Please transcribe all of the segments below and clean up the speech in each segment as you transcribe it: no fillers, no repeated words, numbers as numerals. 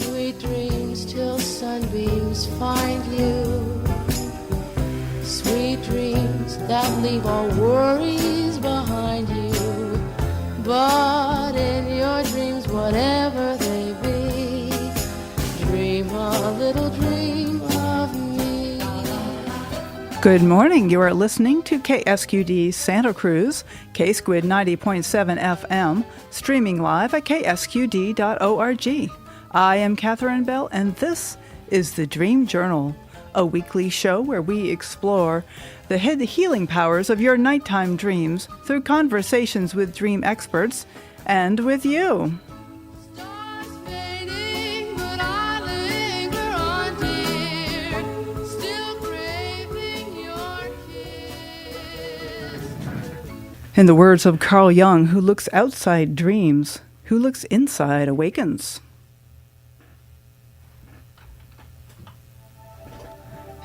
Sweet dreams till sunbeams find you. Sweet dreams that leave all worries behind you. But in your dreams, whatever they be, dream a little dream of me. Good morning. You are listening to KSQD Santa Cruz, K-Squid 90.7 FM, streaming live at ksqd.org. I am Catherine Bell, and this is the Dream Journal, a weekly show where we explore the healing powers of your nighttime dreams through conversations with dream experts and with you. Stars fading, but I linger on, dear, still craving your kiss. In the words of Carl Jung, who looks outside dreams, who looks inside awakens.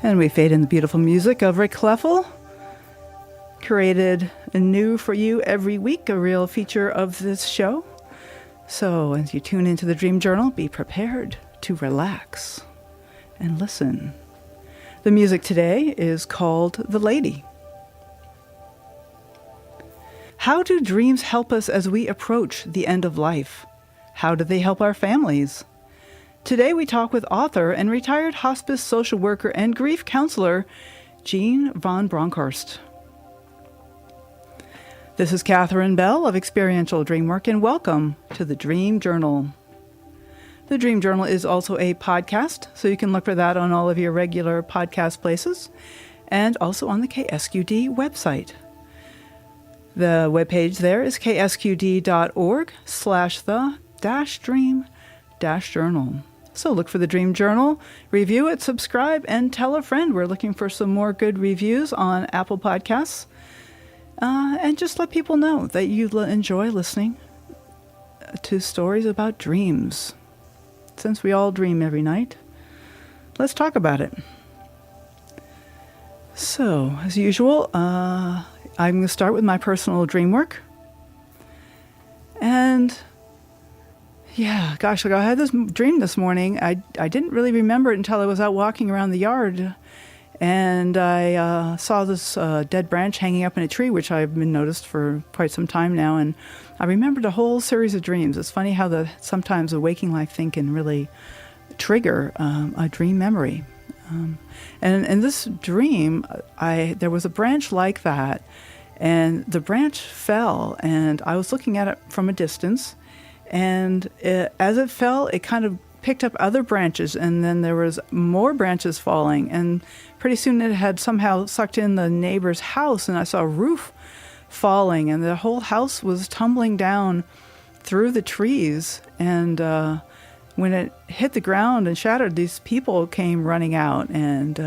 And we fade in the beautiful music of Rick Kleffel, created anew for you every week, a real feature of this show. So as you tune into the Dream Journal, be prepared to relax and listen. The music today is called The Lady. How do dreams help us as we approach the end of life? How do they help our families? Today we talk with author and retired hospice social worker and grief counselor, Jeanne Van Bronkhorst. This is Catherine Bell of Experiential Dreamwork, and welcome to the Dream Journal. The Dream Journal is also a podcast, so you can look for that on all of your regular podcast places, and also on the KSQD website. The webpage there is ksqd.org/the-dream-journal. So look for the Dream Journal, review it, subscribe, and tell a friend. We're looking for some more good reviews on Apple Podcasts. And just let people know that you enjoy listening to stories about dreams. Since we all dream every night, let's talk about it. So, as usual, I'm going to start with my personal dream work. And yeah, gosh, I had this dream this morning. I didn't really remember it until I was out walking around the yard, and I saw this dead branch hanging up in a tree, which I've been noticed for quite some time now, and I remembered a whole series of dreams. It's funny how sometimes the waking life thing can really trigger a dream memory. And in this dream, there was a branch like that, and the branch fell, and I was looking at it from a distance. And as it fell, it kind of picked up other branches, and then there was more branches falling. And pretty soon it had somehow sucked in the neighbor's house, and I saw a roof falling, and the whole house was tumbling down through the trees. And when it hit the ground and shattered, these people came running out. And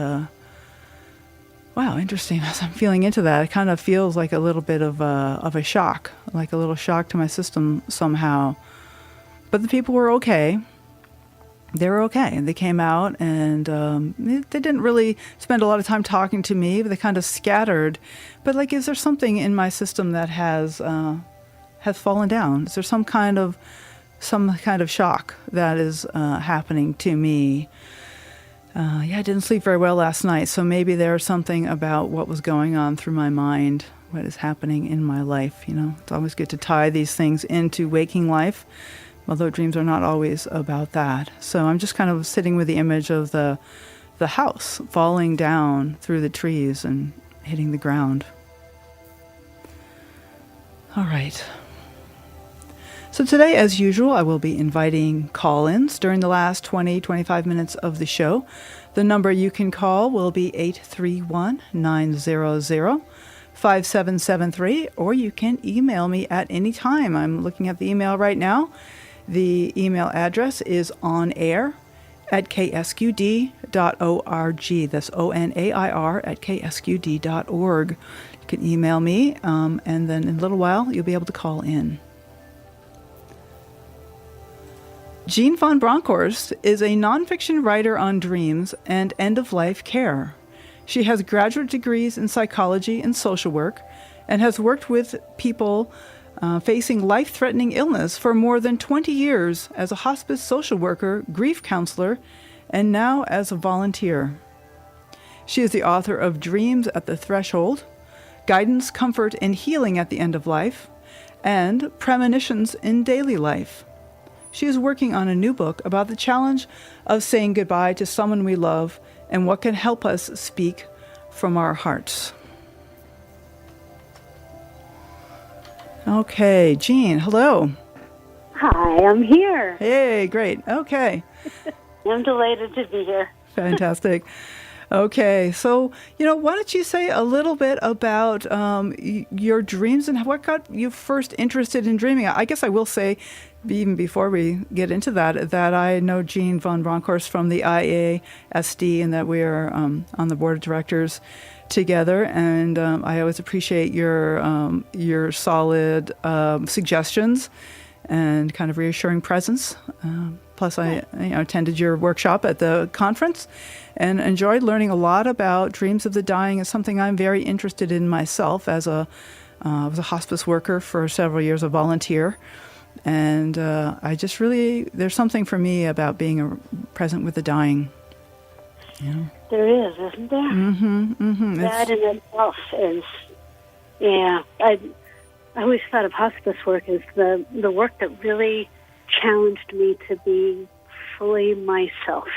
wow, interesting. As I'm feeling into that, it kind of feels like a little bit of a shock, like a little shock to my system somehow. But the people were okay. They were okay. And they came out, and they didn't really spend a lot of time talking to me, but they kind of scattered. But like, is there something in my system that has fallen down? Is there some kind of shock that is happening to me? I didn't sleep very well last night, so maybe there's something about what was going on through my mind, what is happening in my life. You know, it's always good to tie these things into waking life, although dreams are not always about that. So I'm just kind of sitting with the image of the house falling down through the trees and hitting the ground. All right. So today, as usual, I will be inviting call-ins during the last 20-25 minutes of the show. The number you can call will be 831-900-5773, or you can email me at any time. I'm looking at the email right now. The email address is onair@ksqd.org. That's onair@ksqd.org. You can email me, and then in a little while, you'll be able to call in. Jeanne Van Bronkhorst is a nonfiction writer on dreams and end-of-life care. She has graduate degrees in psychology and social work and has worked with people facing life-threatening illness for more than 20 years as a hospice social worker, grief counselor, and now as a volunteer. She is the author of Dreams at the Threshold, Guidance, Comfort, and Healing at the End of Life, and Premonitions in Daily Life. She is working on a new book about the challenge of saying goodbye to someone we love and what can help us speak from our hearts. Okay, Jeanne, hello. Hi, I'm here. Hey, great. Okay. I'm delighted to be here. Fantastic. Okay, so, why don't you say a little bit about your dreams and what got you first interested in dreaming? I guess I will say, even before we get into that I know Jeanne Van Bronkhorst from the IASD and that we are on the board of directors together. And I always appreciate your solid suggestions and kind of reassuring presence. Plus, I attended your workshop at the conference and enjoyed learning a lot about dreams of the dying. It's something I'm very interested in myself as I was a hospice worker for several years, a volunteer. And I just really, there's something for me about being present with the dying. Yeah. There is, isn't there? Mm-hmm, mm-hmm. That in itself is, yeah. I always thought of hospice work as the work that really challenged me to be fully myself.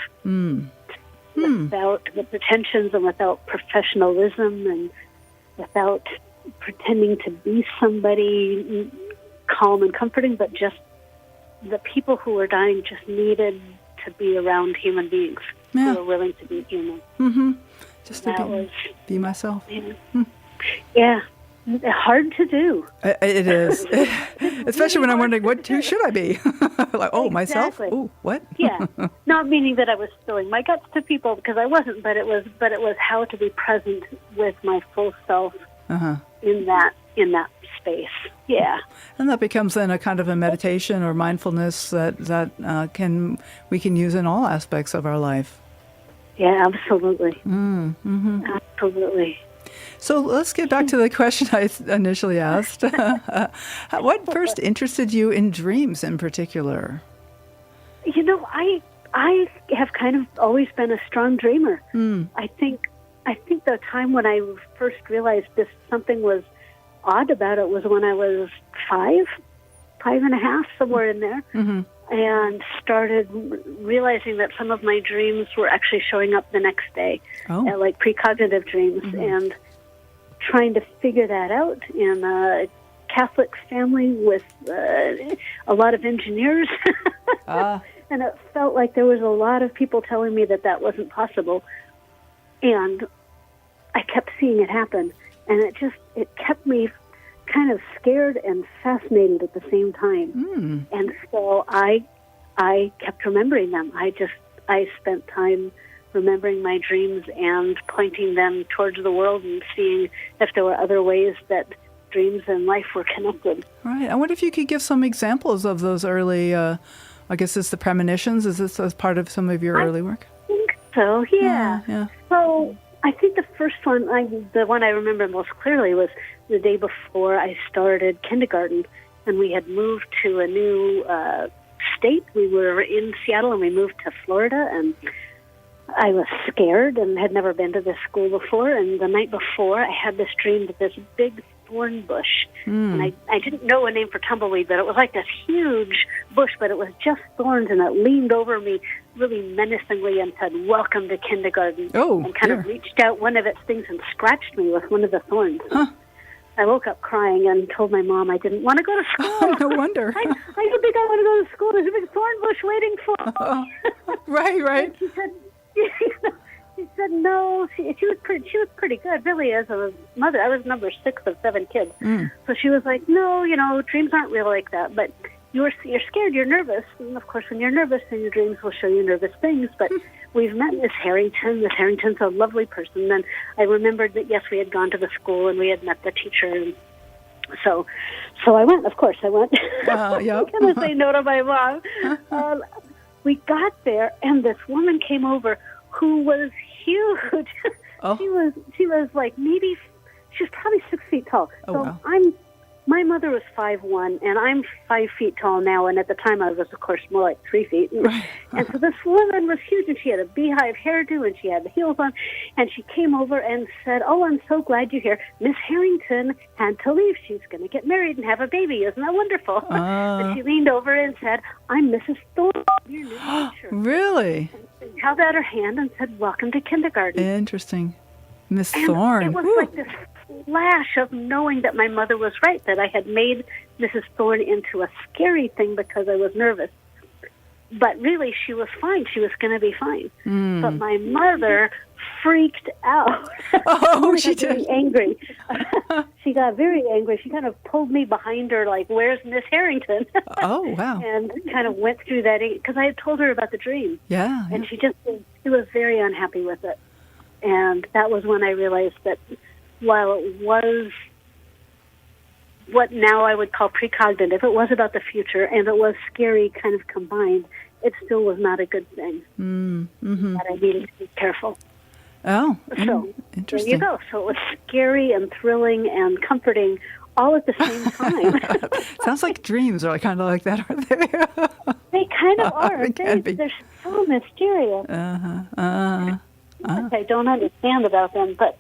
Without the pretensions and without professionalism and without pretending to be somebody calm and comforting, but just the people who were dying just needed to be around human beings who were willing to be human. Mm-hmm. Just to be myself. Yeah. Hard to do. It is. Especially when I'm wondering, who should I be? Like, oh, myself? Oh, what? Yeah. Not meaning that I was spilling my guts to people, because I wasn't, but it was how to be present with my full self in that space. Yeah. And that becomes then a kind of a meditation or mindfulness that we can use in all aspects of our life. Yeah, absolutely. Mm-hmm. Absolutely. So let's get back to the question I initially asked. What first interested you in dreams in particular? I have kind of always been a strong dreamer. I think the time when I first realized something was odd about it was when I was 5 and a half, somewhere in there, and started realizing that some of my dreams were actually showing up the next day, like precognitive dreams, and trying to figure that out in a Catholic family with a lot of engineers. And it felt like there was a lot of people telling me that wasn't possible. And I kept seeing it happen. And it kept me kind of scared and fascinated at the same time. And so I kept remembering them. I spent time remembering my dreams and pointing them towards the world and seeing if there were other ways that dreams and life were connected. Right. I wonder if you could give some examples of those early, I guess it's the premonitions. Is this as part of some of your early work? I think so, yeah. So I think the first one, the one I remember most clearly was the day before I started kindergarten, and we had moved to a new state. We were in Seattle, and we moved to Florida, and I was scared and had never been to this school before. And the night before, I had this dream that this big thorn bush, and I didn't know a name for tumbleweed, but it was like this huge bush, but it was just thorns, and it leaned over me really menacingly and said, "Welcome to kindergarten," and kind of reached out one of its things and scratched me with one of the thorns. I woke up crying and told my mom I didn't want to go to school. No wonder. I didn't think I want to go to school. There's a big thorn bush waiting for me. Right. She said no. She was pretty good, really, as a mother. I was number 6 of 7 kids. So she was like, no, dreams aren't real like that. But you're scared, you're nervous. And, of course, when you're nervous, then your dreams will show you nervous things. But we've met Miss Harrington. Miss Harrington's a lovely person. And I remembered that, yes, we had gone to the school and we had met the teacher. And so I went, of course, I went. I'm going to say no to my mom. We got there, and this woman came over who was huge. She was like she was probably 6 feet tall. So wow. my mother was 5'1", and I'm 5 feet tall now, and at the time I was, of course, more like 3 feet. And so this woman was huge, and she had a beehive hairdo, and she had the heels on, and she came over and said, "Oh, I'm so glad you're here. Miss Harrington had to leave. She's going to get married and have a baby. Isn't that wonderful?" And she leaned over and said, "I'm Mrs. Thorne, your new teacher." Really? And she held out her hand and said, "Welcome to kindergarten." Interesting. Miss And Thorne. it was like this flash of knowing that my mother was right, that I had made Mrs. Thorne into a scary thing because I was nervous. But really, she was fine. She was going to be fine. But my mother freaked out. Oh, she got very did. angry. She got very angry. She kind of pulled me behind her, like, "Where's Miss Harrington?" Oh, wow. And kind of went through that, because I had told her about the dream. Yeah. And she was very unhappy with it. And that was when I realized that while it was what now I would call precognitive, it was about the future, and it was scary kind of combined, it still was not a good thing. That I needed to be careful. Oh, So interesting. there you go. So it was scary and thrilling and comforting all at the same time. Sounds like dreams are kind of like that, aren't they? They kind of are. They can be. They're so mysterious. I don't understand about them, but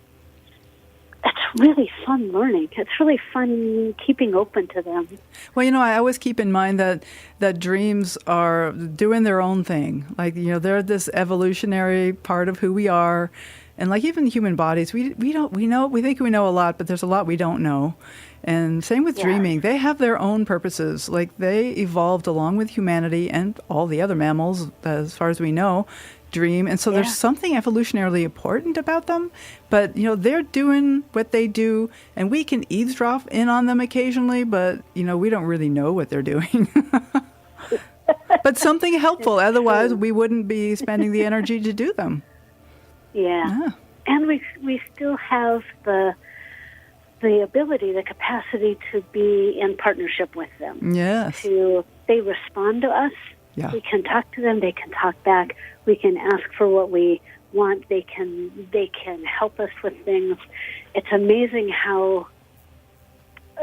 it's really fun learning. It's really fun keeping open to them. Well, I always keep in mind that dreams are doing their own thing. Like, they're this evolutionary part of who we are. And like even human bodies, we think we know a lot, but there's a lot we don't know. And same with dreaming. They have their own purposes. Like they evolved along with humanity and all the other mammals, as far as we know, dream. And so there's something evolutionarily important about them. But, they're doing what they do, and we can eavesdrop in on them occasionally, but, we don't really know what they're doing. But something helpful. Otherwise, we wouldn't be spending the energy to do them. Yeah. And we still have the ability, the capacity to be in partnership with them. Yes. They respond to us. Yeah. We can talk to them. They can talk back. We can ask for what we want. They can help us with things. It's amazing how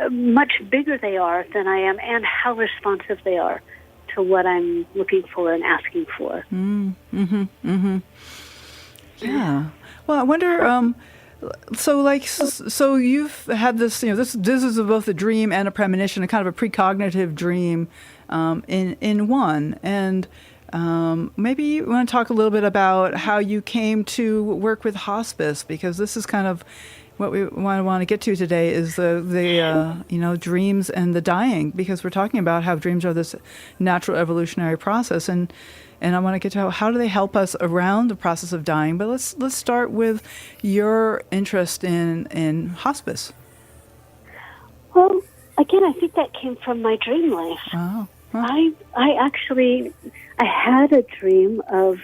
much bigger they are than I am, and how responsive they are to what I'm looking for and asking for. Yeah. Well, I wonder. So you've had this. This is both a dream and a premonition, a kind of a precognitive dream, in one. And maybe you want to talk a little bit about how you came to work with hospice, because this is kind of what we want to get to today is the dreams and the dying, because we're talking about how dreams are this natural evolutionary process, and I want to get to how do they help us around the process of dying. But let's start with your interest in hospice. Well, again, I think that came from my dream life. Oh. Huh. I had a dream of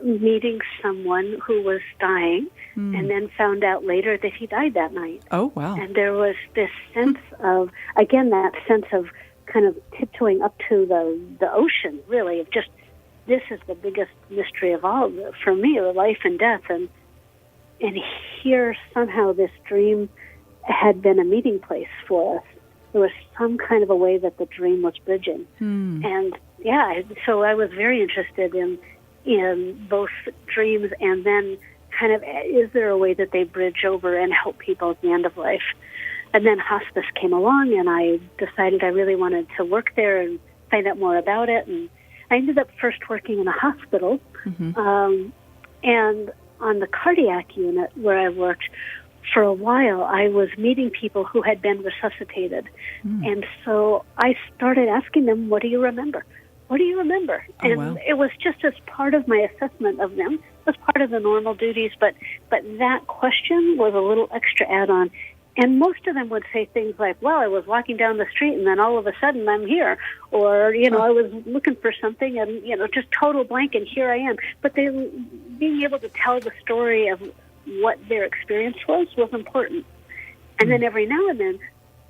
meeting someone who was dying, and then found out later that he died that night. Oh, wow. And there was this sense of, again, that sense of kind of tiptoeing up to the ocean, really, of just, this is the biggest mystery of all for me, life and death. And here, somehow, this dream had been a meeting place for us. There was some kind of a way that the dream was bridging. And, so I was very interested in both dreams, and then kind of, is there a way that they bridge over and help people at the end of life? And then hospice came along, and I decided I really wanted to work there and find out more about it. And I ended up first working in a hospital, and on the cardiac unit where I worked for a while, I was meeting people who had been resuscitated. And so I started asking them, what do you remember? What do you remember? And it was just as part of my assessment of them. It was part of the normal duties, but that question was a little extra add-on. And most of them would say things like, well, I was walking down the street and then all of a sudden I'm here. Or, I was looking for something and, just total blank and here I am. But being able to tell the story of what their experience was important. And then every now and then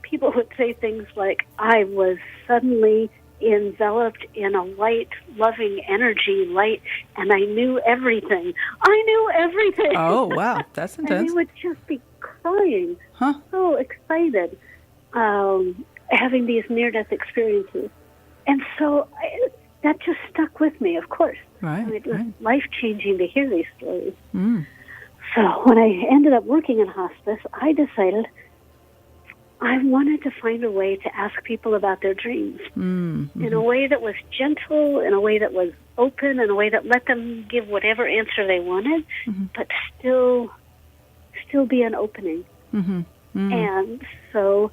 people would say things like, I was suddenly enveloped in a light, loving energy, light, and I knew everything. I knew everything. Oh, wow. That's intense. And they would just be crying, so excited. having these near-death experiences. And so that just stuck with me, of course. Right. I mean, it was life-changing to hear these stories. Mm. So when I ended up working in hospice, I decided I wanted to find a way to ask people about their dreams in a way that was gentle, in a way that was open, in a way that let them give whatever answer they wanted, but still be an opening. And so,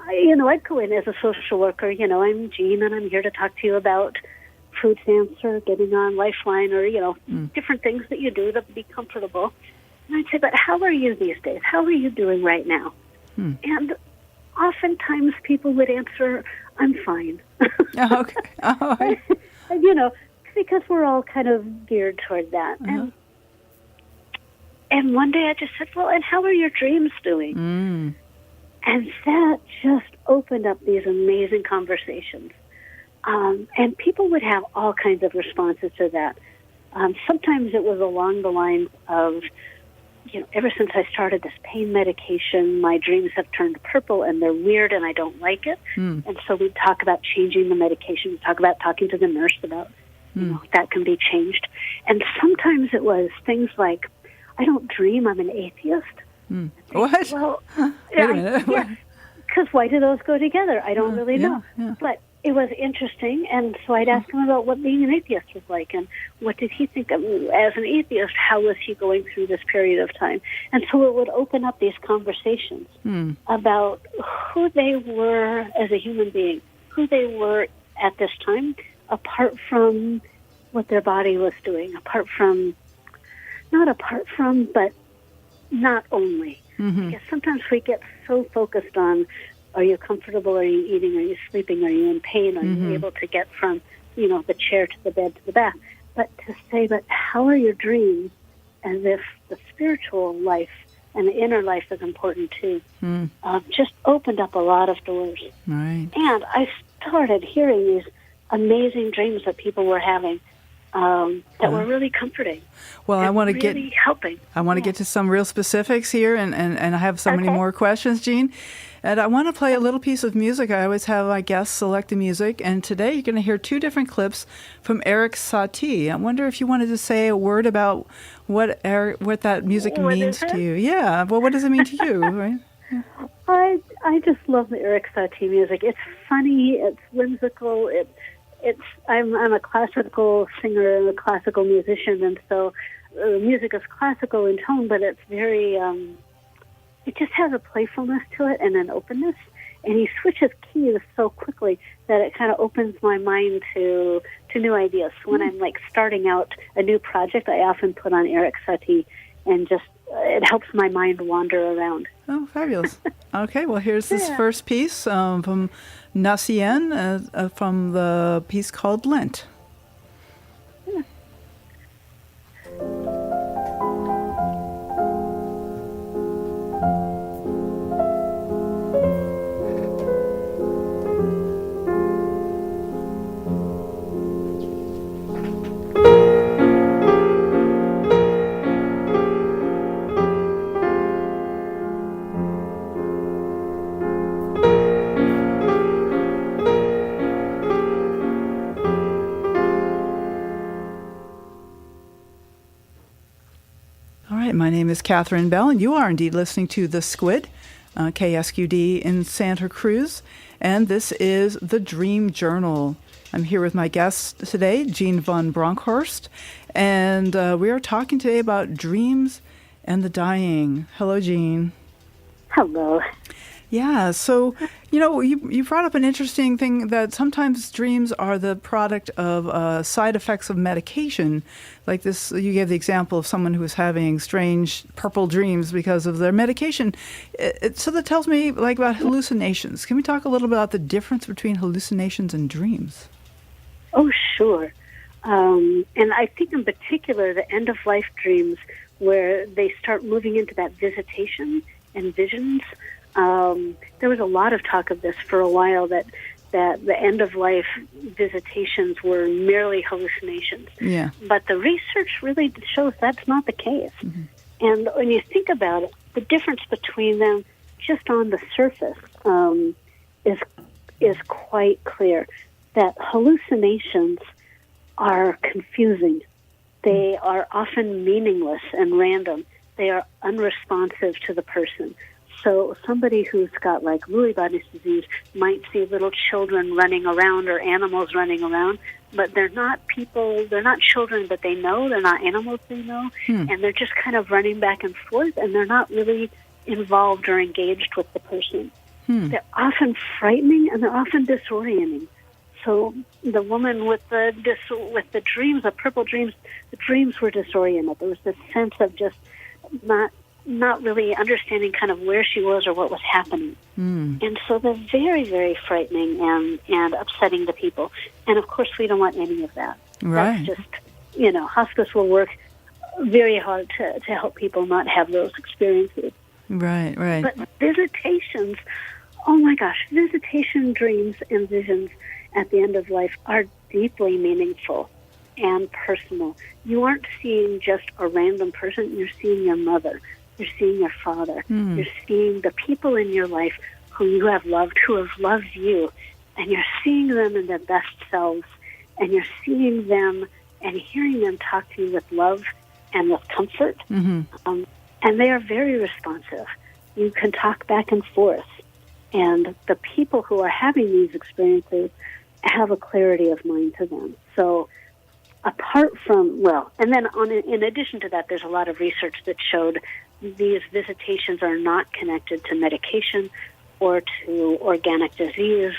I'd go in as a social worker. I'm Jeanne, and I'm here to talk to you about food stamps or getting on Lifeline or, different things that you do to be comfortable. And I'd say, but how are you these days? How are you doing right now? And oftentimes people would answer, I'm fine. Oh, okay. Oh, right. Because we're all kind of geared toward that. And one day I just said, well, and how are your dreams doing? And that just opened up these amazing conversations. And people would have all kinds of responses to that. Sometimes it was along the lines of, ever since I started this pain medication, my dreams have turned purple and they're weird and I don't like it. And so we'd talk about changing the medication. We'd talk about talking to the nurse about, that can be changed. And sometimes it was things like, I don't dream I'm an atheist. What? Well, wait a minute. because why do those go together? I don't really know. Yeah. But it was interesting, and so I'd ask him about what being an atheist was like, and what did he think of as an atheist? How was he going through this period of time? And so it would open up these conversations about who they were as a human being, who they were at this time, apart from what their body was doing, but not only. Because sometimes we get so focused on, are you comfortable, are you eating, are you sleeping, are you in pain, are you able to get from, the chair to the bed to the bath. But to say, but how are your dreams, as if the spiritual life and the inner life is important too, just opened up a lot of doors. Right. And I started hearing these amazing dreams that people were having that were really comforting. Well, I want to really helping. I want to get to some real specifics here, and I have so many more questions, Jeanne. And I want to play a little piece of music. I always have my guests select the music, and today you're going to hear two different clips from Eric Satie. I wonder if you wanted to say a word about what that music means to you. Yeah. Well, what does it mean to you? Right? Yeah. I just love the Eric Satie music. It's funny. It's whimsical. I'm a classical singer and a classical musician, and so music is classical in tone, but it's very, it just has a playfulness to it and an openness, and he switches keys so quickly that it kind of opens my mind to new ideas. So when I'm starting out a new project, I often put on Eric Satie, and just it helps my mind wander around. Oh, fabulous. Okay, well, here's this first piece from Nacien from the piece called Lent. My name is Catherine Bell, and you are indeed listening to The Squid, KSQD in Santa Cruz, and this is the Dream Journal. I'm here with my guest today, Jeanne Van Bronkhorst, and we are talking today about dreams and the dying. Hello, Jeanne. Hello. Yeah, so, you brought up an interesting thing that sometimes dreams are the product of side effects of medication. Like this, you gave the example of someone who was having strange purple dreams because of their medication. So that tells me about hallucinations. Can we talk a little bit about the difference between hallucinations and dreams? Oh, sure. And I think in particular the end-of-life dreams where they start moving into that visitation and visions. There was a lot of talk of this for a while, that the end-of-life visitations were merely hallucinations. Yeah. But the research really shows that's not the case. And when you think about it, the difference between them, just on the surface, is quite clear that hallucinations are confusing. They are often meaningless and random. They are unresponsive to the person. So somebody who's got like Lewy bodies disease might see little children running around or animals running around, but they're not people, they're not children that they know, they're not animals they know, and they're just kind of running back and forth, and they're not really involved or engaged with the person. They're often frightening, and they're often disorienting. So the woman with the dreams, the purple dreams, the dreams were disoriented. There was this sense of just not really understanding kind of where she was or what was happening. And so they're very, very frightening and upsetting to people. And of course, we don't want any of that. Right. That's just, hospice will work very hard to help people not have those experiences. Right. But visitations, oh my gosh, visitation dreams and visions at the end of life are deeply meaningful and personal. You aren't seeing just a random person, you're seeing your mother. You're seeing your father. You're seeing the people in your life who you have loved, who have loved you, and you're seeing them in their best selves, and you're seeing them and hearing them talk to you with love and with comfort. And they are very responsive. You can talk back and forth, and the people who are having these experiences have a clarity of mind to them. So apart from, and then in addition to that, there's a lot of research that showed these visitations are not connected to medication or to organic disease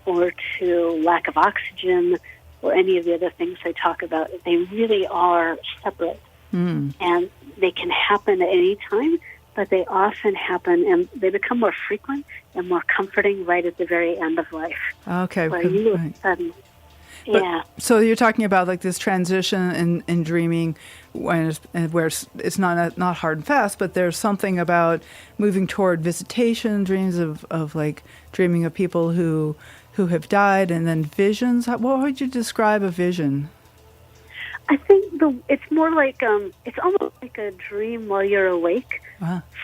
or to lack of oxygen or any of the other things they talk about. They really are separate. And they can happen at any time, but they often happen and they become more frequent and more comforting right at the very end of life. Okay. Where you suddenly... But, so you're talking about like this transition in dreaming where it's not hard and fast, but there's something about moving toward visitation, dreams of like dreaming of people who have died, and then visions. What would you describe a vision? I think it's more like it's almost like a dream while you're awake.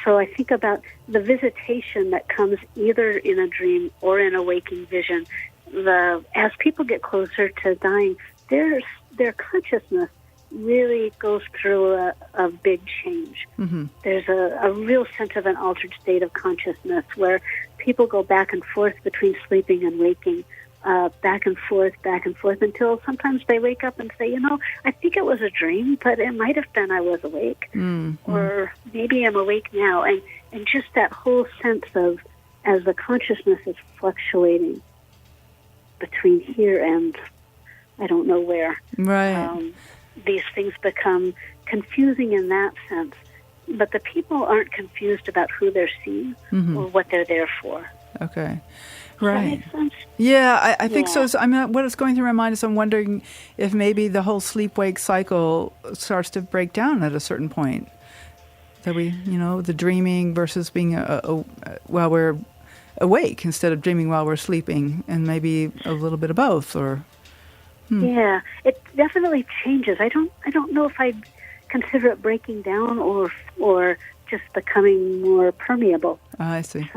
So I think about the visitation that comes either in a dream or in a waking vision. As people get closer to dying, their consciousness really goes through a big change. There's a real sense of an altered state of consciousness where people go back and forth between sleeping and waking, back and forth, until sometimes they wake up and say, I think it was a dream, but it might have been I was awake, or maybe I'm awake now. And just that whole sense of, as the consciousness is fluctuating between here and I don't know where. Right. These things become confusing in that sense. But the people aren't confused about who they're seeing or what they're there for. Okay. Does Right. that make sense? Yeah, I think so. I mean, what is going through my mind is I'm wondering if maybe the whole sleep-wake cycle starts to break down at a certain point. That the dreaming versus being while we're awake instead of dreaming while we're sleeping, and maybe a little bit of both, or Yeah, it definitely changes. I don't know if I'd consider it breaking down or just becoming more permeable. I see.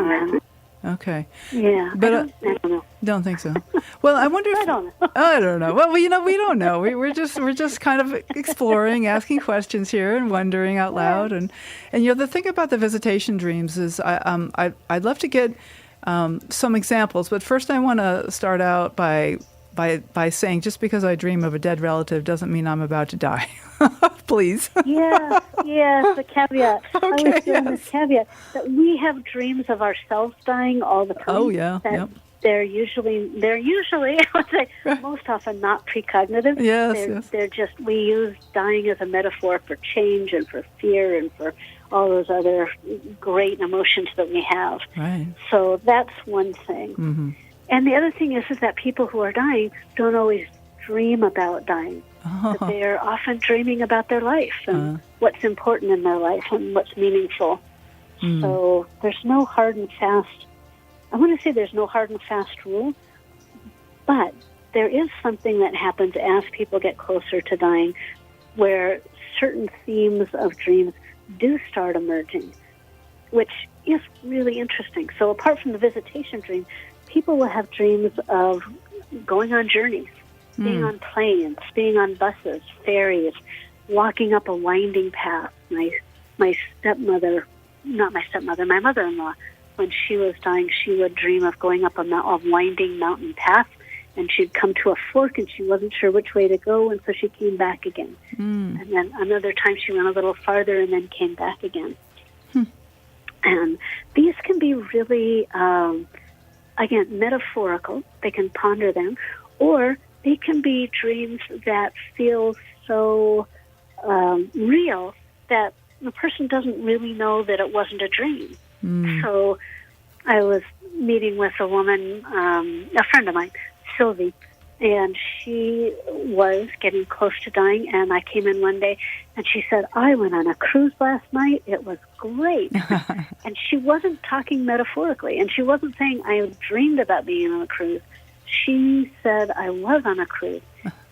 Okay. Yeah, But I don't know. don't think so. Well, I wonder if I don't know. I don't know. Well, we don't know. We're just kind of exploring, asking questions here, and wondering out loud. And the thing about the visitation dreams is I'd love to get some examples, but first I want to start out by saying just because I dream of a dead relative doesn't mean I'm about to die. Please. Yes, the caveat. Okay, I was doing this caveat that we have dreams of ourselves dying all the time. Oh, yeah. That Yep. They're usually I would say most often not precognitive. Yes. They're just, we use dying as a metaphor for change and for fear and for all those other great emotions that we have. Right. So that's one thing. Mm-hmm. And the other thing is that people who are dying don't always dream about dying. But they're often dreaming about their life and what's important in their life and what's meaningful. So there's no hard and fast, I want to say there's no hard and fast rule, but there is something that happens as people get closer to dying where certain themes of dreams do start emerging, which is really interesting. So apart from the visitation dream, people will have dreams of going on journeys, being on planes, being on buses, ferries, walking up a winding path. My stepmother, not my stepmother, my mother-in-law, when she was dying, she would dream of going up a winding mountain path, and she'd come to a fork, and she wasn't sure which way to go, and so she came back again. And then another time she went a little farther and then came back again. And these can be really, again, metaphorical. They can ponder them, or they can be dreams that feel so real that the person doesn't really know that it wasn't a dream. So I was meeting with a woman, a friend of mine, Sylvie, and she was getting close to dying, and I came in one day, and she said, I went on a cruise last night. It was great. And she wasn't talking metaphorically, and she wasn't saying, I dreamed about being on a cruise. She said, I was on a cruise.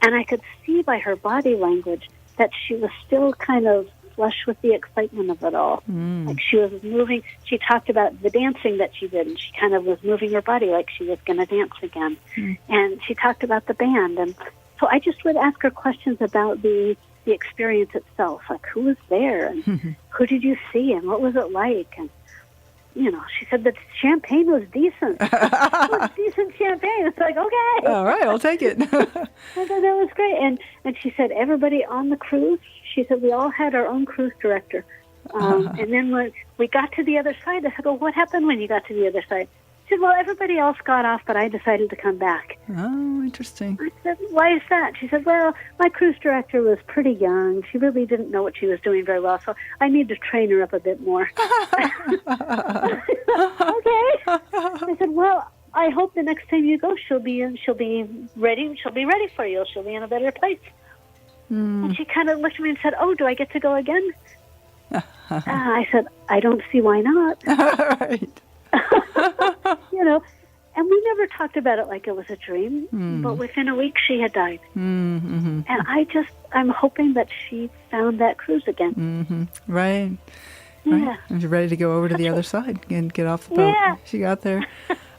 And I could see by her body language that she was still kind of flush with the excitement of it all. Like she was moving. She talked about the dancing that she did, and she kind of was moving her body like she was going to dance again. And she talked about the band. And so I just would ask her questions about the experience itself, like who was there, and who did you see, and what was it like? And, you know, she said that champagne was decent. It was decent champagne. It's like, okay. All right, I'll take it. I thought that was great. And she said everybody on the cruise, she said we all had our own cruise director. And then when we got to the other side, I said, well, what happened when you got to the other side? She said, well, everybody else got off, but I decided to come back. Oh, interesting. I said, why is that? She said, well, my cruise director was pretty young. She really didn't know what she was doing very well, so I need to train her up a bit more. Okay. I said, well, I hope the next time you go, she'll be ready for you. She'll be in a better place. And she kind of looked at me and said, oh, do I get to go again? I said, I don't see why not. Right. You know, and we never talked about it like it was a dream, but within a week she had died. And I'm hoping that she found that cruise again. Right. Yeah. Right. And you're ready to go over to the other side and get off the boat. Yeah. She got there.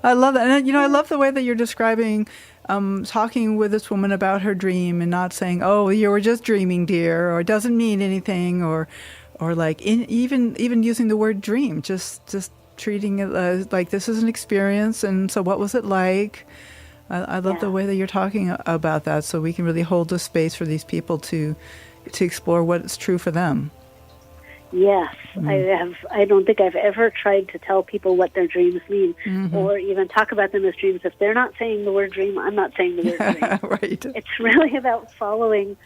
I love that. And, you know, I love the way that you're describing talking with this woman about her dream and not saying, oh, you were just dreaming, dear, or it doesn't mean anything, or like even using the word dream, just treating it as like this is an experience, and so what was it like? I love the way that you're talking about that, so we can really hold the space for these people to explore what's true for them. Yes, I don't think I've ever tried to tell people what their dreams mean, or even talk about them as dreams. If they're not saying the word dream, I'm not saying the word dream. Right. It's really about following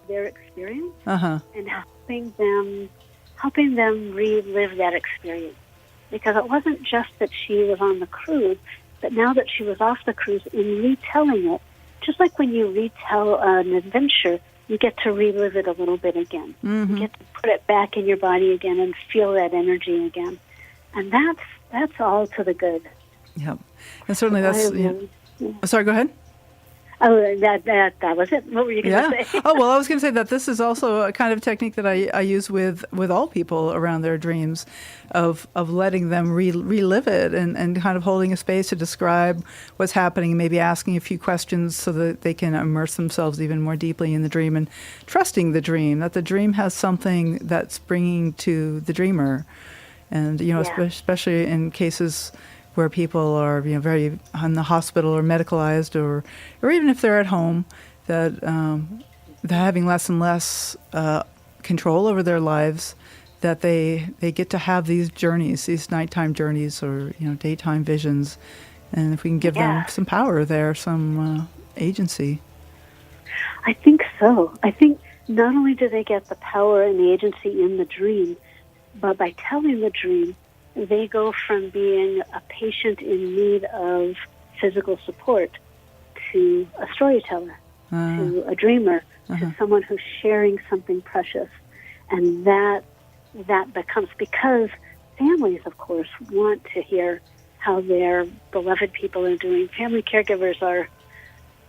their experience and helping them relive that experience. Because it wasn't just that she was on the cruise, but now that she was off the cruise, in retelling it, just like when you retell an adventure, you get to relive it a little bit again. You get to put it back in your body again and feel that energy again. And that's all to the good. Yep. And certainly that's... Sorry, go ahead. Oh, that was it. What were you going to say? Oh, well, I was going to say that this is also a kind of technique that I use with all people around their dreams, of letting them relive it and kind of holding a space to describe what's happening, maybe asking a few questions so that they can immerse themselves even more deeply in the dream, and trusting the dream, that the dream has something that's bringing to the dreamer. And, you know, especially in cases where people are, you know, very in the hospital or medicalized, or even if they're at home, that they're having less and less control over their lives, that they get to have these journeys, these nighttime journeys, or, you know, daytime visions, and if we can give them some power there, some agency. I think so. I think not only do they get the power and the agency in the dream, but by telling the dream, they go from being a patient in need of physical support to a storyteller, to a dreamer, to someone who's sharing something precious. And that becomes, because families, of course, want to hear how their beloved people are doing. Family caregivers are,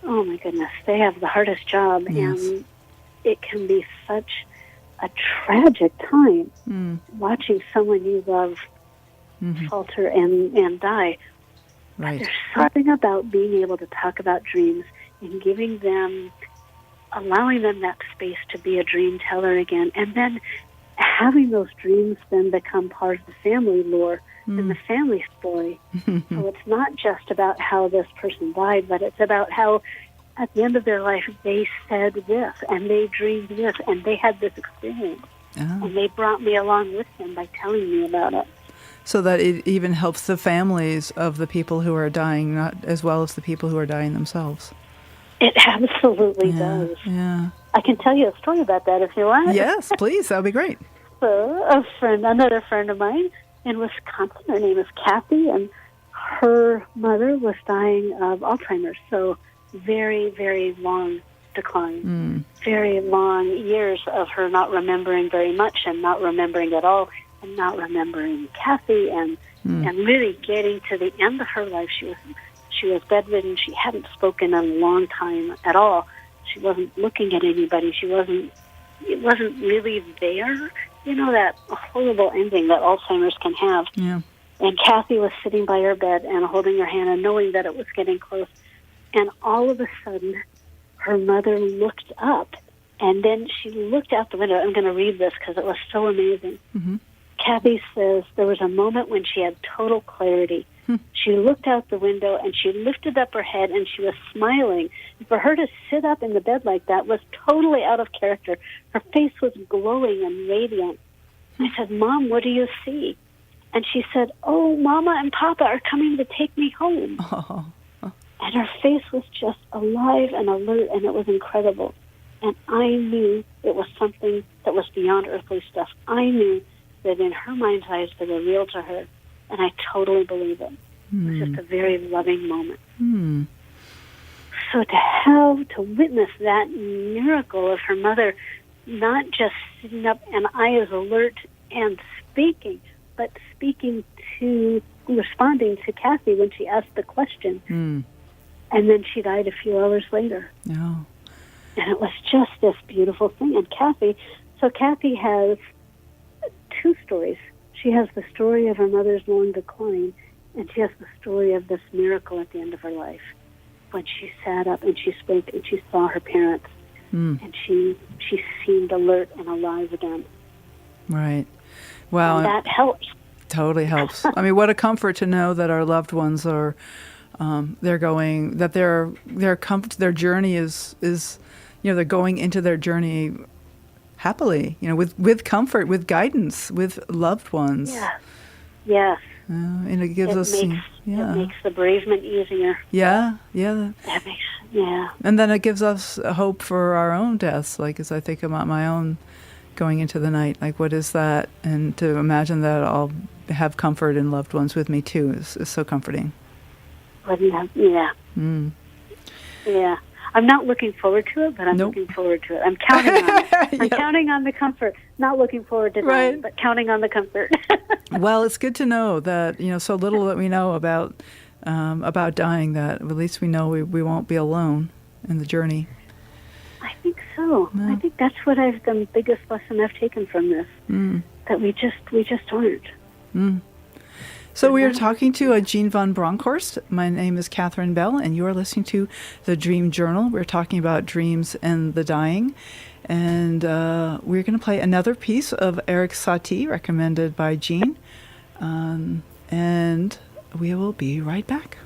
oh my goodness, they have the hardest job. Yes. And it can be such a tragic time watching someone you love falter and die. Right. There's something about being able to talk about dreams and giving them, allowing them that space to be a dream teller again, and then having those dreams then become part of the family lore and the family story. So it's not just about how this person died, but it's about how at the end of their life they said this and they dreamed this and they had this experience. Oh. And they brought me along with them by telling me about it. So that it even helps the families of the people who are dying, not as well as the people who are dying themselves. It absolutely does. Yeah. I can tell you a story about that if you want. Yes, please. That would be great. So another friend of mine in Wisconsin, her name is Kathy, and her mother was dying of Alzheimer's. So very, very long decline. Very long years of her not remembering very much and not remembering at all and not remembering Kathy and really getting to the end of her life. She was bedridden. She hadn't spoken in a long time at all. She wasn't looking at anybody. It wasn't really there. You know, that horrible ending that Alzheimer's can have. Yeah. And Kathy was sitting by her bed and holding her hand and knowing that it was getting close. And all of a sudden, her mother looked up, and then she looked out the window. I'm going to read this because it was so amazing. Kathy says there was a moment when she had total clarity. She looked out the window, and she lifted up her head, and she was smiling. For her to sit up in the bed like that was totally out of character. Her face was glowing and radiant. I said, "Mom, what do you see?" And she said, "Oh, Mama and Papa are coming to take me home." Oh. And her face was just alive and alert, and it was incredible. And I knew it was something that was beyond earthly stuff. I knew that in her mind's eyes, they were real to her, and I totally believe it. It was just a very loving moment. So to witness that miracle of her mother not just sitting up and eyes alert and speaking, but responding to Kathy when she asked the question. And then she died a few hours later. Oh. And it was just this beautiful thing. And Kathy has two stories. She has the story of her mother's long decline, and she has the story of this miracle at the end of her life, when she sat up and she spoke and she saw her parents, and she seemed alert and alive again. Right. Wow. And that helps. Totally helps. I mean, what a comfort to know that our loved ones are, their journey is, they're going into their journey happily, with comfort, with guidance, with loved ones. Yeah. Yes. And it gives it makes the bereavement easier. Yeah. And then it gives us hope for our own deaths. Like, as I think about my own going into the night, like, what is that? And to imagine that I'll have comfort and loved ones with me too is so comforting. Yeah. Yeah. I'm not looking forward to it, but I'm looking forward to it. I'm counting on it. I'm counting on the comfort. Not looking forward to dying, but counting on the comfort. Well, it's good to know that, so little that we know about dying, that at least we know we won't be alone in the journey. I think so. Yeah. I think that's what the biggest lesson I've taken from this, that we just aren't. So we are talking to Jeanne Van Bronkhorst. My name is Catherine Bell, and you are listening to The Dream Journal. We're talking about dreams and the dying. And we're going to play another piece of Eric Satie, recommended by Jeanne. And we will be right back.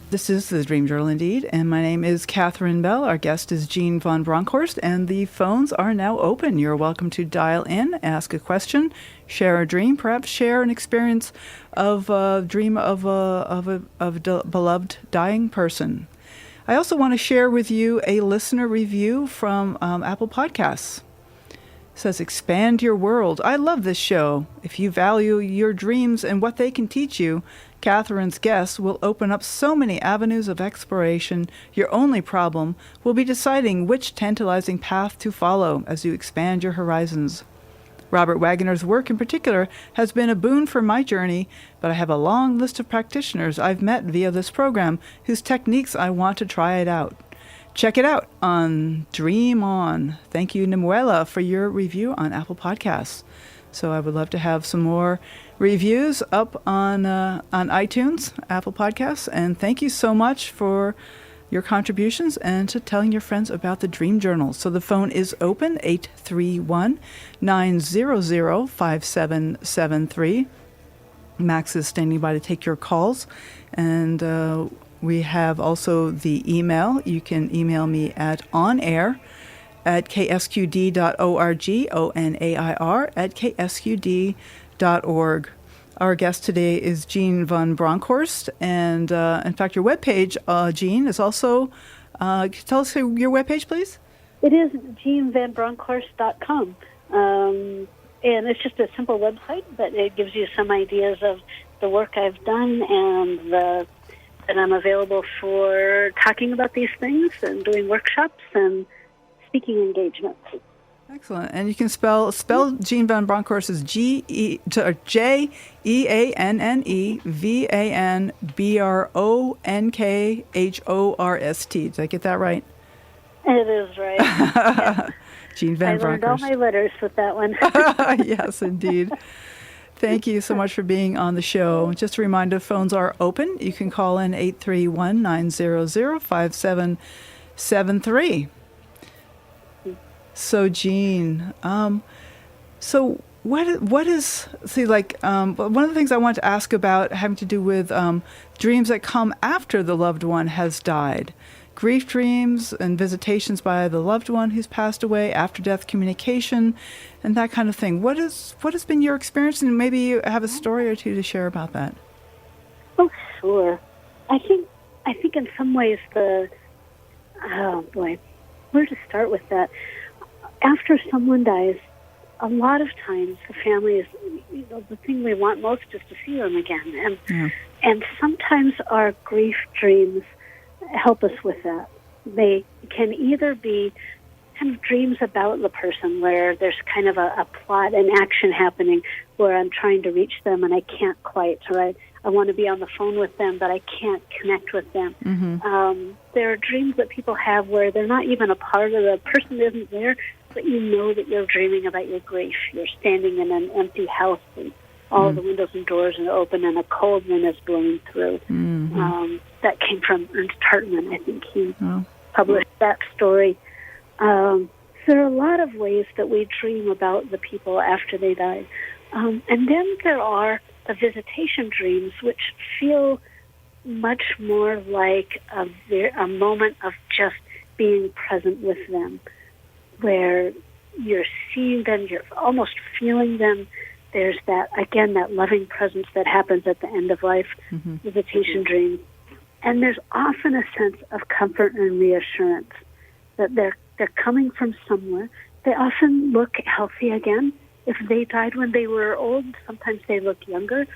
This is the Dream Journal indeed, and my name is Catherine Bell. Our guest is Jeanne Van Bronkhorst, and the phones are now open. You're welcome to dial in, ask a question, share a dream, perhaps share an experience of a dream of a beloved dying person. I also want to share with you a listener review from Apple Podcasts. It says, expand your world. I love this show. If you value your dreams and what they can teach you, Catherine's guests will open up so many avenues of exploration. Your only problem will be deciding which tantalizing path to follow as you expand your horizons. Robert Waggoner's work in particular has been a boon for my journey, but I have a long list of practitioners I've met via this program whose techniques I want to try it out. Check it out on Dream On. Thank you, Nimuela, for your review on Apple Podcasts. So I would love to have some more reviews up on iTunes, Apple Podcasts, and thank you so much for your contributions and to telling your friends about the Dream Journal. So the phone is open, 831-900-5773. Max is standing by to take your calls. And we have also the email. You can email me at onair@ksqd.org, onair@ksqd.org. Our guest today is Jeanne Van Bronkhorst, and in fact, your webpage, Jeanne, is also. Tell us your webpage, please. It is JeanneVanBronkhorst.com, and it's just a simple website, but it gives you some ideas of the work I've done and that I'm available for talking about these things and doing workshops and speaking engagements. Excellent. And you can spell Jeanne Van Bronkhorst as JeanneVanBronkhorst. Did I get that right? It is right. Yeah. Jeanne Van Bronkhorst. I learned all my letters with that one. Yes, indeed. Thank you so much for being on the show. Just a reminder, phones are open. You can call in 831-900-5773. So, Jeanne, so what is, one of the things I want to ask about having to do with dreams that come after the loved one has died. Grief dreams and visitations by the loved one who's passed away, after-death communication, and that kind of thing. What has been your experience, and maybe you have a story or two to share about that? Oh, sure. I think in some ways where to start with that? After someone dies, a lot of times the family is, the thing we want most is to see them again. And sometimes our grief dreams help us with that. They can either be kind of dreams about the person where there's kind of a plot and action happening where I'm trying to reach them and I can't quite, right? I want to be on the phone with them, but I can't connect with them. Mm-hmm. There are dreams that people have where they're not even a part of the person isn't there, but you know that you're dreaming about your grief. You're standing in an empty house and all the windows and doors are open and a cold wind is blowing through. Mm-hmm. That came from Ernst Hartmann. I think he published that story. So there are a lot of ways that we dream about the people after they die. And then there are the visitation dreams, which feel much more like a moment of just being present with them, where you're seeing them, you're almost feeling them. There's that loving presence that happens at the end of life, visitation dreams. And there's often a sense of comfort and reassurance that they're coming from somewhere. They often look healthy again. If they died when they were old, sometimes they look younger.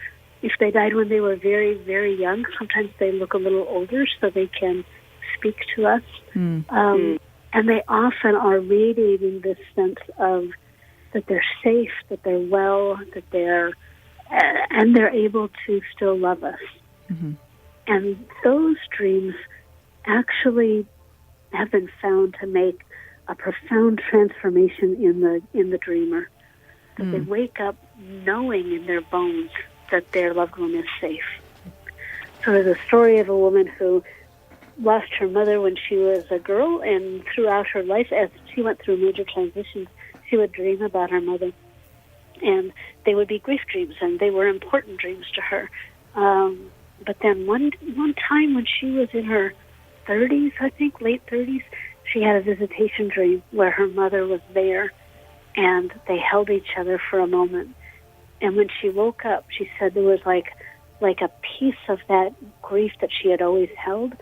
If they died when they were very, very young, sometimes they look a little older so they can speak to us. And they often are radiating this sense of that they're safe, that they're well, that they're able to still love us. Mm-hmm. And those dreams actually have been found to make a profound transformation in the dreamer. That they wake up knowing in their bones that their loved one is safe. So there's a story of a woman who lost her mother when she was a girl, and throughout her life, as she went through major transitions, she would dream about her mother. And they would be grief dreams, and they were important dreams to her. But then one time when she was in her 30s, I think, late 30s, she had a visitation dream where her mother was there, and they held each other for a moment. And when she woke up, she said there was like a piece of that grief that she had always held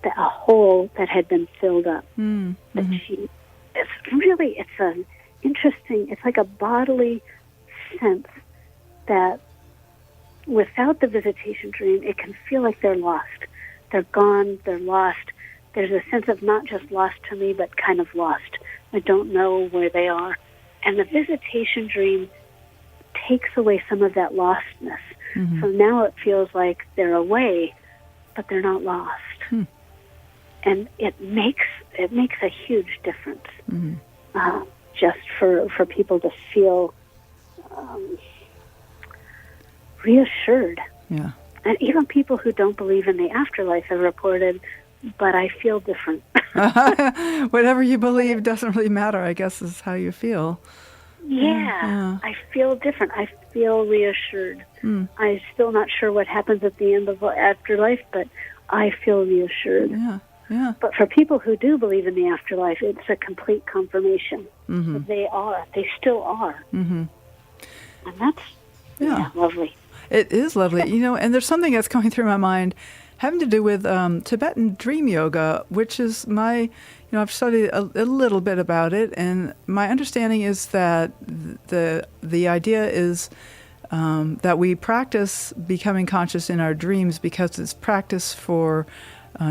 a hole that had been filled up. Mm-hmm. But it's an interesting, it's like a bodily sense that without the visitation dream, it can feel like they're lost. They're gone, they're lost. There's a sense of not just lost to me, but kind of lost. I don't know where they are. And the visitation dream takes away some of that lostness. Mm-hmm. So now it feels like they're away, but they're not lost. And it makes a huge difference, just for people to feel reassured. Yeah. And even people who don't believe in the afterlife have reported, but I feel different. Whatever you believe doesn't really matter, I guess, is how you feel. Yeah. I feel different. I feel reassured. I'm still not sure what happens at the end of the afterlife, but I feel reassured. Yeah. Yeah. But for people who do believe in the afterlife, it's a complete confirmation that they still are. Mm-hmm. And that's lovely. It is lovely. And there's something that's coming through my mind having to do with Tibetan Dream Yoga, which is I've studied a little bit about it, and my understanding is that the idea is that we practice becoming conscious in our dreams because it's practice for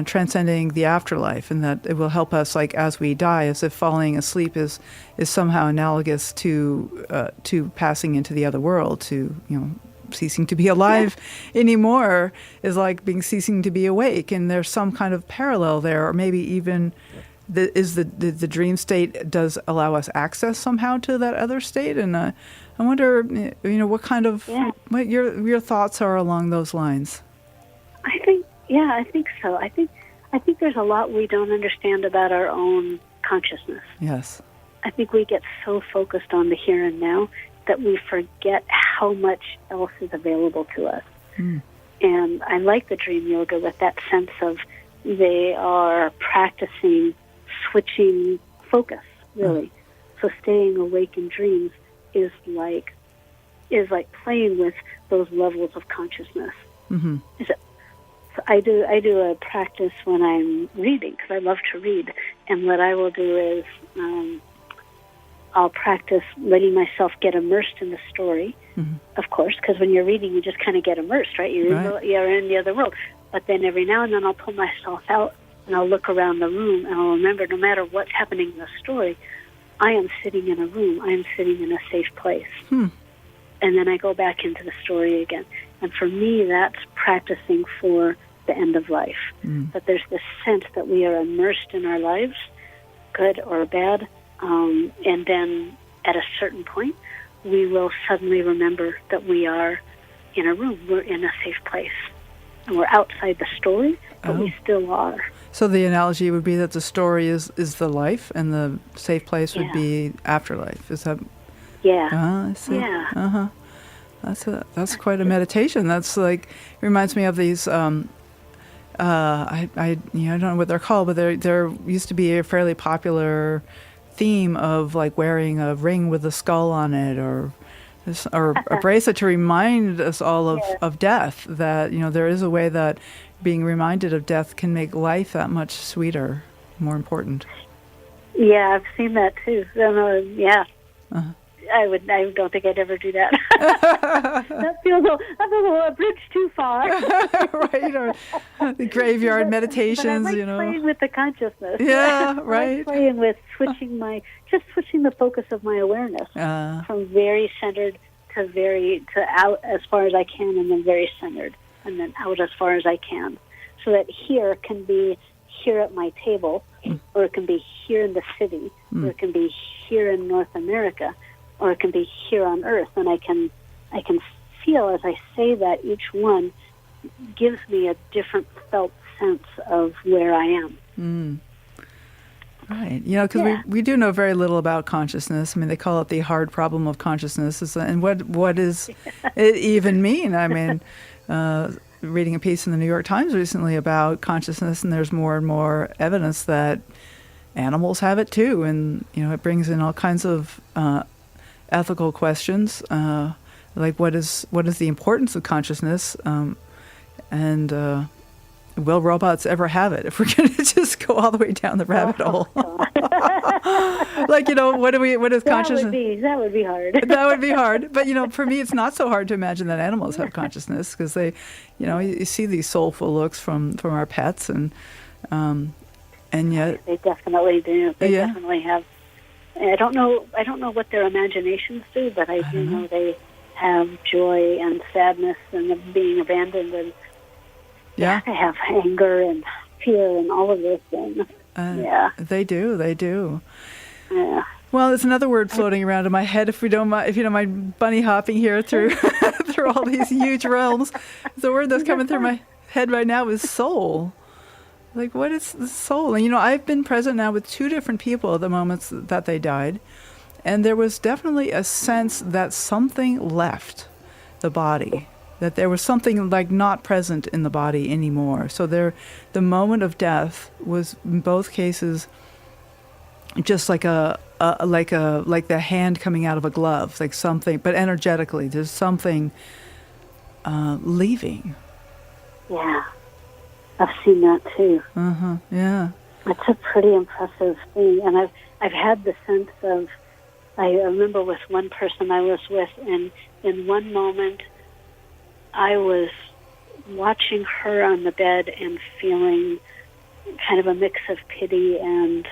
transcending the afterlife, and that it will help us, like as we die, as if falling asleep is somehow analogous to passing into the other world, to ceasing to be alive anymore is like ceasing to be awake, and there's some kind of parallel there, or maybe even the dream state does allow us access somehow to that other state, and I wonder, what kind of what your thoughts are along those lines. I think so. I think there's a lot we don't understand about our own consciousness. Yes. I think we get so focused on the here and now that we forget how much else is available to us. And I like the dream yoga with that sense of they are practicing switching focus, really. So staying awake in dreams is like playing with those levels of consciousness. Mm-hmm. So I do a practice when I'm reading, because I love to read, and what I will do is I'll practice letting myself get immersed in the story, of course, because when you're reading, you just kind of get immersed, right? You're in the other world. But then every now and then I'll pull myself out, and I'll look around the room, and I'll remember no matter what's happening in the story, I am sitting in a room. I am sitting in a safe place. And then I go back into the story again. And for me, that's practicing for the end of life. That there's this sense that we are immersed in our lives, good or bad, and then at a certain point, we will suddenly remember that we are in a room. We're in a safe place. And we're outside the story, but we still are. So the analogy would be that the story is the life, and the safe place would be afterlife. Is that? Yeah. I see. Yeah. That's quite a meditation. That's like, reminds me of these. I don't know what they're called, but there used to be a fairly popular theme of like wearing a ring with a skull on it, or a bracelet to remind us all of death. That there is a way that being reminded of death can make life that much sweeter, more important. Yeah, I've seen that too. I don't think I'd ever do that. That feels a bridge too far. Right, or the graveyard meditations, but I like playing with the consciousness. Yeah, right. I like playing with switching the focus of my awareness from very centered to out as far as I can, and then very centered, and then out as far as I can, so that here can be here at my table, or it can be here in the city, or it can be here in North America, or it can be here on Earth, and I can feel as I say that each one gives me a different felt sense of where I am. Right. Because we do know very little about consciousness. I mean, they call it the hard problem of consciousness. And what does it even mean? I mean, reading a piece in the New York Times recently about consciousness, and there's more and more evidence that animals have it too. And, it brings in all kinds of ethical questions, like what is the importance of consciousness, and will robots ever have it? If we're going to just go all the way down the rabbit hole, like what is consciousness? That would be hard. That would be hard. But for me, it's not so hard to imagine that animals have consciousness, because they, you see these soulful looks from our pets, and yet they definitely do. They definitely have. I don't know what their imaginations do, but I do know they have joy and sadness and being abandoned, and they have anger and fear and all of those things. They do. Yeah. Well, there's another word floating around in my head. If you don't mind bunny hopping here through through all these huge realms, the word that's coming through my head right now is soul. Like, what is the soul? And I've been present now with 2 different people at the moments that they died, and there was definitely a sense that something left the body, that there was something like not present in the body anymore. So the moment of death was in both cases just like like the hand coming out of a glove, like something, but energetically there's something leaving. Yeah, I've seen that too. Yeah, it's a pretty impressive thing, and I've had the sense of. I remember with one person I was with, and in one moment, I was watching her on the bed and feeling kind of a mix of pity and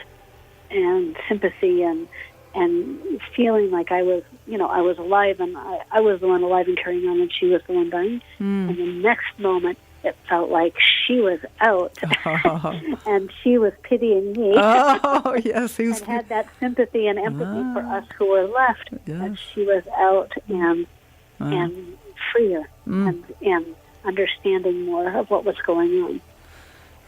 sympathy and feeling like I was alive, and I was the one alive and carrying on, and she was the one dying. And the next moment, it felt like she was out, and she was pitying me. Oh, yes. And had that sympathy and empathy for us who were left, and she was out and freer and understanding more of what was going on.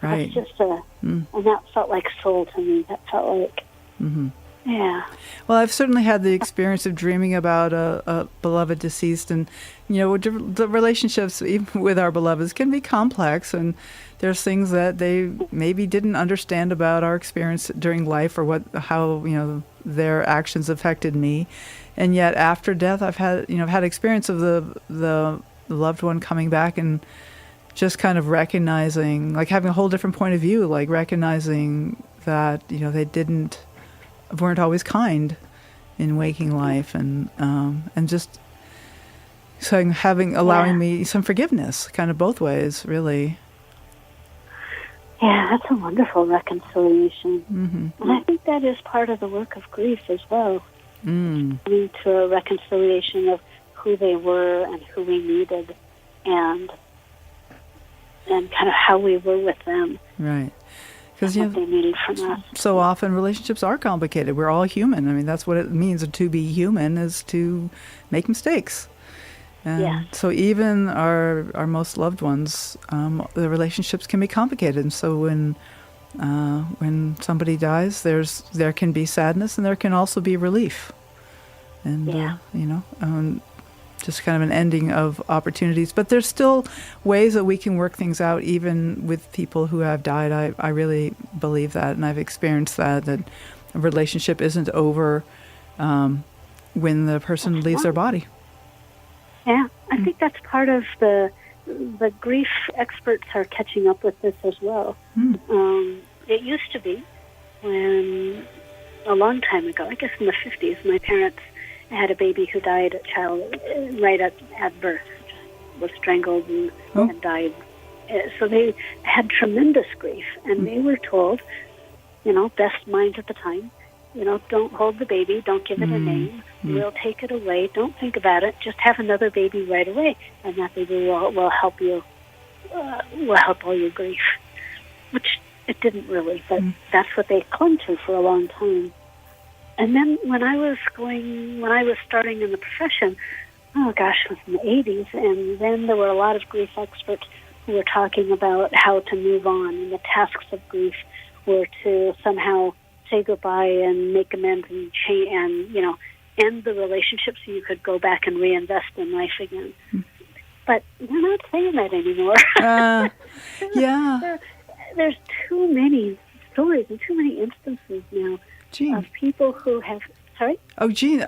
Right. It's just and that felt like soul to me. That felt like, yeah. Well, I've certainly had the experience of dreaming about a beloved deceased, and the relationships even with our beloveds can be complex, and there's things that they maybe didn't understand about our experience during life, or how their actions affected me, and yet after death, I've had experience of the loved one coming back and just kind of recognizing, like having a whole different point of view, like recognizing that they weren't always kind in waking life, and just so allowing me some forgiveness, kind of both ways, really. Yeah, that's a wonderful reconciliation, and I think that is part of the work of grief as well. Coming to a reconciliation of who they were and who we needed, and kind of how we were with them. Right. Because what they needed from us. So often relationships are complicated. We're all human. I mean, that's what it means to be human, is to make mistakes. And so even our most loved ones, the relationships can be complicated. And so when somebody dies, there can be sadness, and there can also be relief. And just kind of an ending of opportunities. But there's still ways that we can work things out, even with people who have died. I really believe that, and I've experienced that a relationship isn't over when the person leaves their body. Yeah, I think that's part of the grief experts are catching up with this as well. It used to be when, a long time ago, I guess in the 50s, my parents had a baby who died right at birth, was strangled and died. So they had tremendous grief, and they were told, best minds at the time, don't hold the baby, don't give it a name, we'll take it away, don't think about it, just have another baby right away, and that baby will help you, will help all your grief. Which it didn't really, but that's what they clung to for a long time. And then when I was starting in the profession, it was in the 80s, and then there were a lot of grief experts who were talking about how to move on, and the tasks of grief were to somehow say goodbye and make amends and change, and end the relationship so you could go back and reinvest in life again. But they're not saying that anymore. There's too many stories and too many instances now. Jeanne. Of people who have... Sorry? Oh, Jeanne,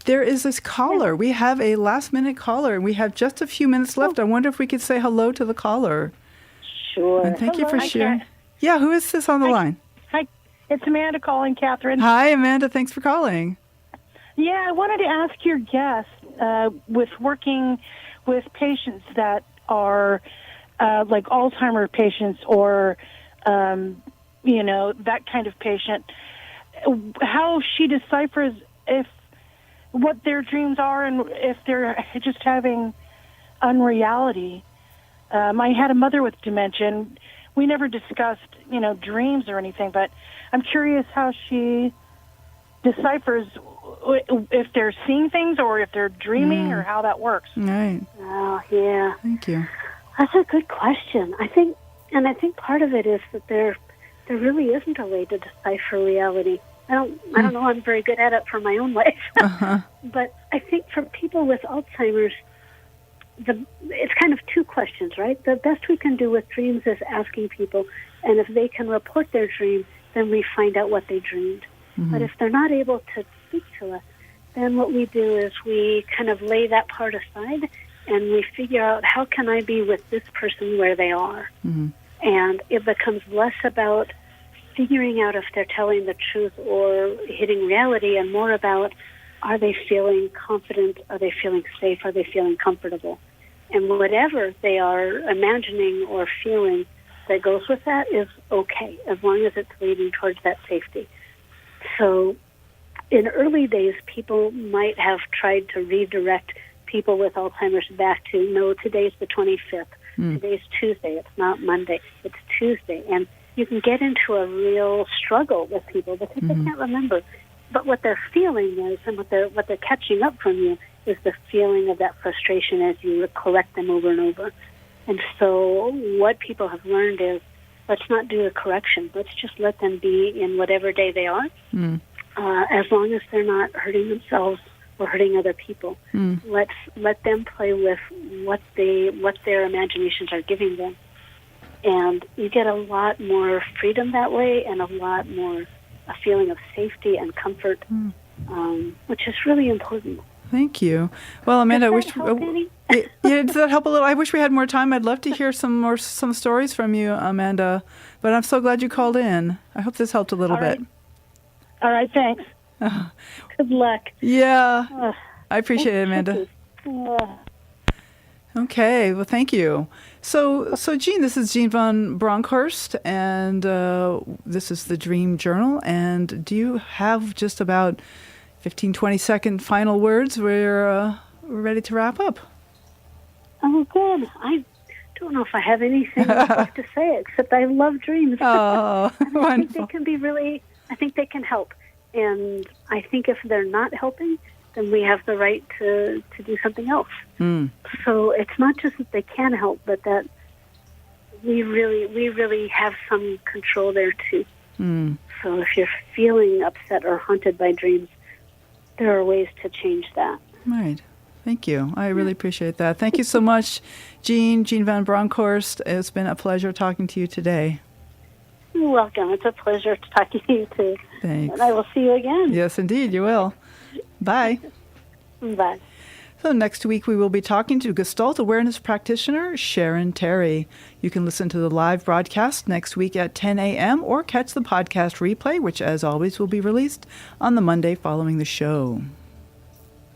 there is this caller. Yeah. We have a last-minute caller, and we have just a few minutes left. I wonder if we could say hello to the caller. Sure. And thank you for Hello. sharing. Yeah, who is this on the line? Hi, it's Amanda calling, Catherine. Hi, Amanda. Thanks for calling. Yeah, I wanted to ask your guest, with working with patients that are like Alzheimer patients or, that kind of patient, how she deciphers what their dreams are and if they're just having unreality. I had a mother with dementia. We never discussed, dreams or anything, but I'm curious how she deciphers if they're seeing things or if they're dreaming or how that works. Right. Oh, yeah. Thank you. That's a good question. I think part of it is that there really isn't a way to decipher reality. I don't know. I'm very good at it for my own life. But I think for people with Alzheimer's, it's kind of two questions, right? The best we can do with dreams is asking people, and if they can report their dream, then we find out what they dreamed. But if they're not able to speak to us, then what we do is we kind of lay that part aside and we figure out how can I be with this person where they are. And it becomes less about figuring out if they're telling the truth or hitting reality and more about, are they feeling confident? Are they feeling safe? Are they feeling comfortable? And whatever they are imagining or feeling that goes with that is okay, as long as it's leading towards that safety. So in early days, people might have tried to redirect people with Alzheimer's back to, no, today's the 25th. Today's Tuesday. It's not Monday. It's Tuesday. And you can get into a real struggle with people because they can't remember. But what they're feeling is, and what they're catching up from you, is the feeling of that frustration as you correct them over and over. And so what people have learned is, let's not do a correction. Let's just let them be in whatever day they are, as long as they're not hurting themselves or hurting other people. Let them play with what their imaginations are giving them. And you get a lot more freedom that way and a lot more a feeling of safety and comfort, which is really important. Thank you. Well, Amanda, Does that help, Annie? does that help a little? I wish we had more time. I'd love to hear some stories from you, Amanda. But I'm so glad you called in. I hope this helped a little bit. All right, thanks. Good luck. Yeah, I appreciate it, Amanda. Okay, well, thank you. So Jeanne, this is Jeanne Van Bronkhorst, and this is the Dream Journal. And do you have just about 15, 20-second final words? We're ready to wrap up. Oh, good. I don't know if I have anything left to say, except I love dreams. Oh, I think wonderful. they can be I think they can help. And I think if they're not helping, then we have the right to do something else. So it's not just that they can help, but that we really have some control there too. So if you're feeling upset or haunted by dreams, there are ways to change that. Right. Thank you. I really appreciate that. Thank you so much, Jeanne Van Bronkhorst. It's been a pleasure talking to you today. You're welcome. It's a pleasure to talk to you too. Thanks. And I will see you again. Yes, indeed, you will. Bye. Bye. So next week we will be talking to Gestalt Awareness Practitioner Sharon Terry. You can listen to the live broadcast next week at 10 a.m. or catch the podcast replay, which as always will be released on the Monday following the show.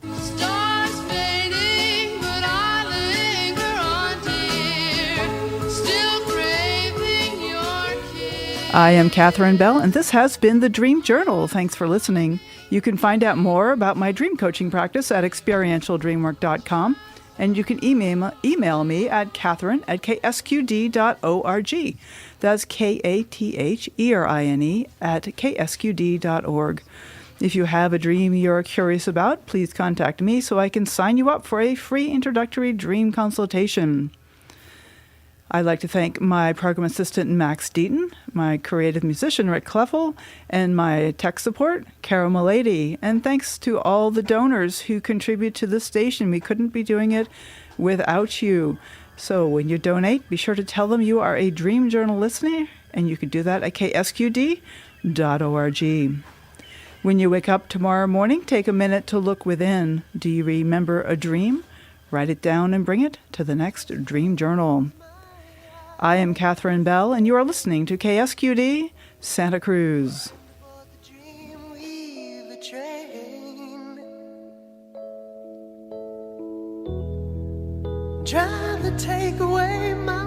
Stars fading, but I linger on, dear, still craving your kiss. I am Catherine Bell, and this has been the Dream Journal. Thanks for listening. You can find out more about my dream coaching practice at experientialdreamwork.com, and you can email me at catherine@ksqd.org. That's KATHERINE@ksqd.org. If you have a dream you're curious about, please contact me so I can sign you up for a free introductory dream consultation. I'd like to thank my program assistant, Max Deaton, my creative musician, Rick Kleffel, and my tech support, Carol Milady. And thanks to all the donors who contribute to this station. We couldn't be doing it without you. So when you donate, be sure to tell them you are a Dream Journal listener, and you can do that at ksqd.org. When you wake up tomorrow morning, take a minute to look within. Do you remember a dream? Write it down and bring it to the next Dream Journal. I am Catherine Bell, and you are listening to KSQD Santa Cruz. Trying to take away my